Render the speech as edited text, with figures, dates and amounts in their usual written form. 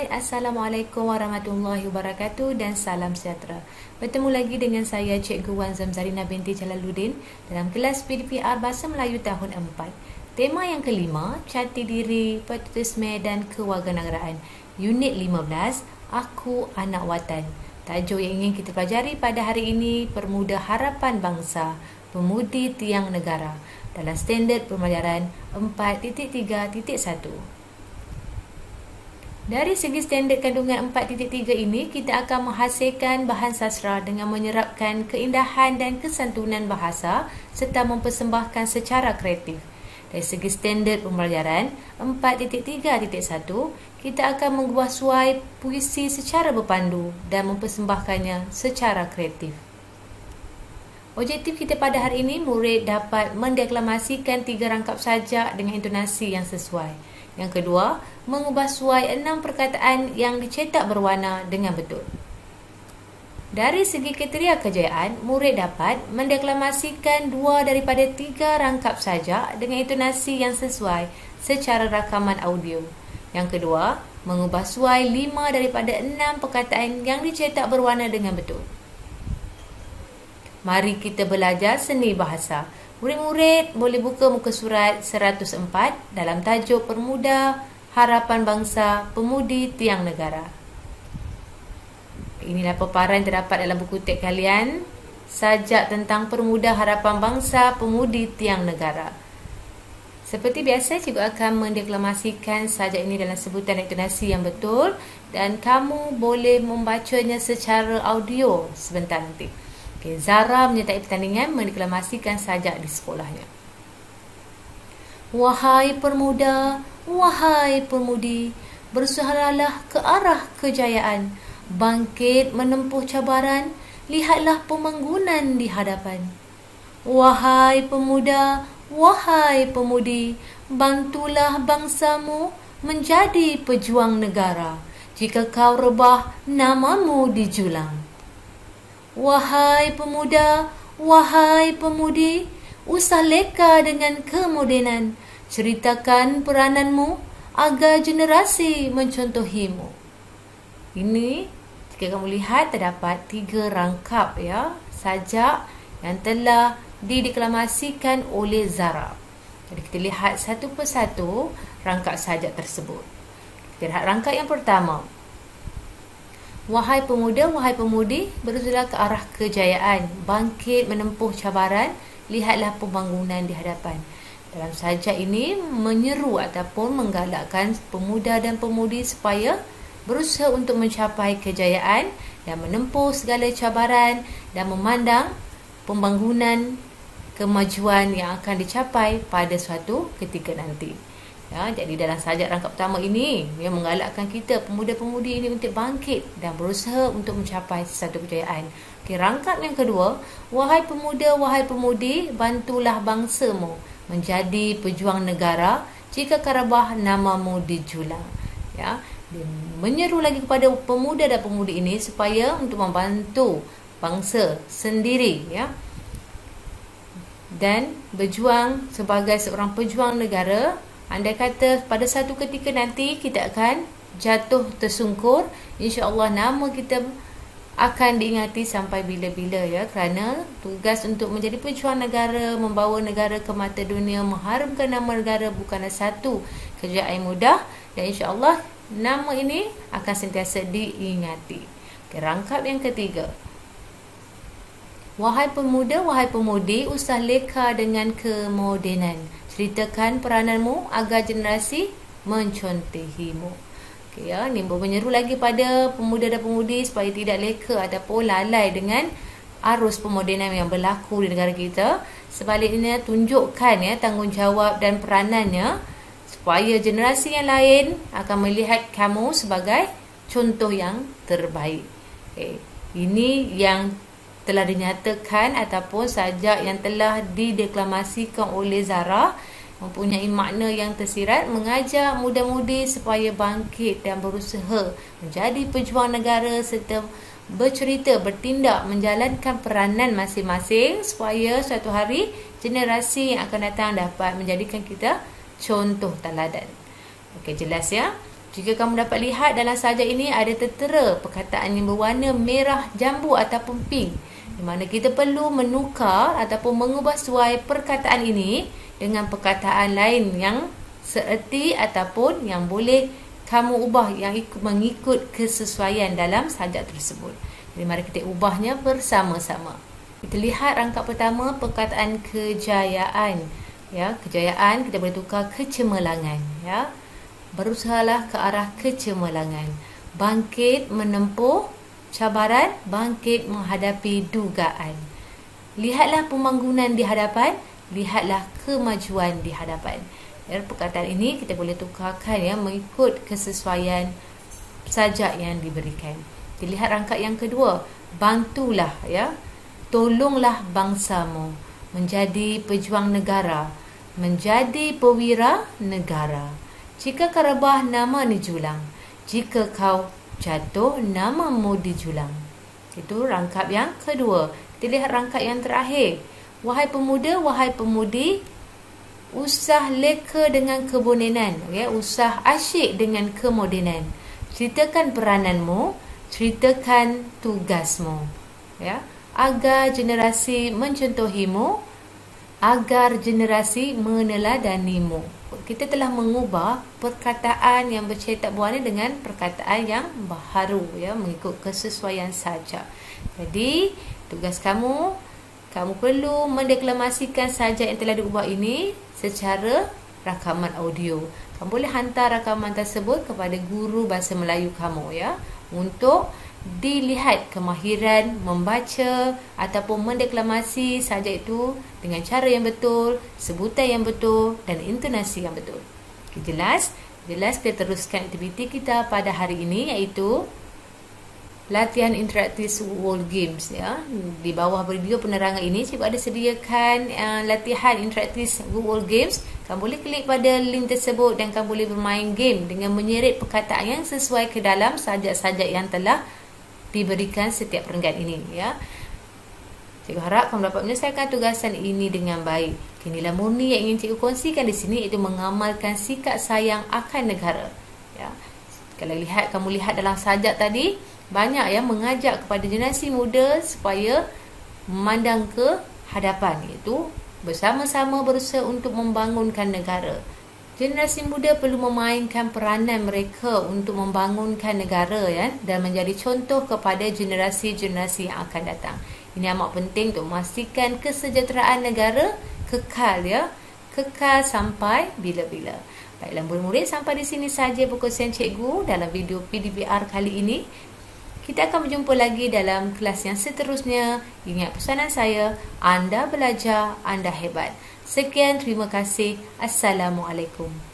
Assalamualaikum warahmatullahi wabarakatuh dan salam sejahtera. Bertemu lagi dengan saya Cikgu Wan Zamzarina binti Jalaluddin dalam kelas PDPR Bahasa Melayu tahun 4. Tema yang kelima, Jati Diri, Patriotisme dan Kewarganegaraan. Unit 15, Aku Anak Watan. Tajuk yang ingin kita pelajari pada hari ini, Permuda Harapan Bangsa, Pemudi Tiang Negara dalam standard pembelajaran 4.3.1. Dari segi standard kandungan 4.3 ini, kita akan menghasilkan bahan sastra dengan menyerapkan keindahan dan kesantunan bahasa serta mempersembahkan secara kreatif. Dari segi standard pembelajaran 4.3.1, kita akan mengubah suai puisi secara berpandu dan mempersembahkannya secara kreatif. Objektif kita pada hari ini, murid dapat mendeklamasikan 3 rangkap sajak dengan intonasi yang sesuai. Yang kedua, mengubah suai 6 perkataan yang dicetak berwarna dengan betul. Dari segi kriteria kejayaan, murid dapat mendeklamasikan 2 daripada 3 rangkap sajak dengan intonasi yang sesuai secara rakaman audio. Yang kedua, mengubah suai 5 daripada 6 perkataan yang dicetak berwarna dengan betul. Mari kita belajar seni bahasa. Murid-murid boleh buka muka surat 104 dalam tajuk Permuda Harapan Bangsa, Pemudi Tiang Negara. Inilah paparan terdapat dalam buku teks kalian. Sajak tentang Permuda Harapan Bangsa, Pemudi Tiang Negara. Seperti biasa, cikgu akan mendeklamasikan sajak ini dalam sebutan intonasi yang betul dan kamu boleh membacanya secara audio sebentar nanti. Zara menyertai pertandingan mendeklamasikan sajak di sekolahnya. Wahai permuda, wahai pemudi, bersuaralah ke arah kejayaan, bangkit menempuh cabaran, lihatlah pembangunan di hadapan. Wahai pemuda, wahai pemudi, bantulah bangsamu menjadi pejuang negara. Jika kau rebah, namamu dijulang. Wahai pemuda, wahai pemudi, usah leka dengan kemodenan. Ceritakan perananmu agar generasi mencontohimu. Ini, jika kamu lihat, terdapat 3 rangkap sajak yang telah dideklamasikan oleh Zara. Jadi kita lihat satu persatu rangkap sajak tersebut. Kita lihat rangkap yang pertama. Wahai pemuda, wahai pemudi, bersuara ke arah kejayaan, bangkit menempuh cabaran, lihatlah pembangunan di hadapan. Dalam sajak ini menyeru ataupun menggalakkan pemuda dan pemudi supaya berusaha untuk mencapai kejayaan dan menempuh segala cabaran dan memandang pembangunan kemajuan yang akan dicapai pada suatu ketika nanti. Jadi dalam sajak rangkap pertama ini, ia menggalakkan kita pemuda-pemudi ini untuk bangkit dan berusaha untuk mencapai sesuatu kejayaan. Rangkap yang kedua, wahai pemuda, wahai pemudi, bantulah bangsamu menjadi pejuang negara, jika karabah namamu dijulang. Dia menyeru lagi kepada pemuda dan pemudi ini supaya untuk membantu bangsa sendiri dan berjuang sebagai seorang pejuang negara. Andai kata pada satu ketika nanti kita akan jatuh tersungkur, insya-Allah nama kita akan diingati sampai bila-bila kerana tugas untuk menjadi pejuang negara, membawa negara ke mata dunia, mengharumkan nama negara bukanlah satu kerjaan yang mudah dan insya-Allah nama ini akan sentiasa diingati. Rangkap yang ketiga. Wahai pemuda, wahai pemudi, usah leka dengan kemodenan. Ceritakan perananmu agar generasi mencontohimu. Ini menyeru lagi pada pemuda dan pemudi supaya tidak leka ataupun lalai dengan arus pemodenan yang berlaku di negara kita. Sebaliknya, tunjukkan tanggungjawab dan peranannya supaya generasi yang lain akan melihat kamu sebagai contoh yang terbaik. Ini yang telah dinyatakan ataupun sajak yang telah dideklamasikan oleh Zara, mempunyai makna yang tersirat, mengajak muda-mudi supaya bangkit dan berusaha menjadi pejuang negara serta bercerita, bertindak, menjalankan peranan masing-masing supaya suatu hari generasi yang akan datang dapat menjadikan kita contoh teladan. Okey, jelas ya? Jika kamu dapat lihat dalam sajak ini ada tertera perkataan yang berwarna merah jambu ataupun pink, di mana kita perlu menukar ataupun mengubah suai perkataan ini dengan perkataan lain yang seerti ataupun yang boleh kamu ubah yang mengikut kesesuaian dalam sajak tersebut. Jadi mari kita ubahnya bersama-sama. Kita lihat rangkap pertama, perkataan kejayaan. Ya, kejayaan kita boleh tukar kecemerlangan. Ya, berusahalah ke arah kecemerlangan. Bangkit menempuh cabaran, bangkit menghadapi dugaan. Lihatlah pembangunan di hadapan, lihatlah kemajuan di hadapan. Ya, perkataan ini kita boleh tukarkan ya mengikut kesesuaian sajak yang diberikan. Kita lihat rangkap yang kedua, bantulah ya. Tolonglah bangsamu menjadi pejuang negara, menjadi pewira negara. Jika kau rebah, nama dijulang. Jika kau jatuh, namamu dijulang. Itu rangkap yang kedua. Kita lihat rangkap yang terakhir. Wahai pemuda, wahai pemudi, usah leka dengan kebonenan, ya, usah asyik dengan kemodenan. Ceritakan perananmu, ceritakan tugasmu, ya, agar generasi mencontohimu, agar generasi meneladanimu. Kita telah mengubah perkataan yang bercetak buana dengan perkataan yang baharu, ya, mengikut kesesuaian sajak. Jadi, tugas kamu perlu mendeklamasikan sajak yang telah diubah ini secara rakaman audio. Kamu boleh hantar rakaman tersebut kepada guru bahasa Melayu kamu ya, untuk dilihat kemahiran membaca ataupun mendeklamasi sajak itu dengan cara yang betul, sebutan yang betul dan intonasi yang betul. Jelas kita teruskan aktiviti kita pada hari ini, iaitu latihan interaktif World Games ya. Di bawah video penerangan ini cikgu ada sediakan latihan interaktif World Games. Kamu boleh klik pada link tersebut dan kamu boleh bermain game dengan menyeret perkataan yang sesuai ke dalam sajak-sajak yang telah diberikan setiap perenggan ini ya. Cikgu harap kamu dapat menyelesaikan tugasan ini dengan baik. Inilah murni yang ingin cikgu kongsikan di sini, iaitu mengamalkan sikap sayang akan negara ya. Kalau kamu lihat dalam sajak tadi, banyak yang mengajak kepada generasi muda supaya memandang ke hadapan, iaitu bersama-sama berusaha untuk membangunkan negara. Generasi muda perlu memainkan peranan mereka untuk membangunkan negara ya, dan menjadi contoh kepada generasi-generasi yang akan datang. Ini amat penting untuk memastikan kesejahteraan negara kekal ya, kekal sampai bila-bila. Baiklah murid-murid, sampai di sini saja perkongsian cikgu dalam video PDBR kali ini. Kita akan berjumpa lagi dalam kelas yang seterusnya. Ingat pesanan saya, anda belajar, anda hebat. Sekian, terima kasih. Assalamualaikum.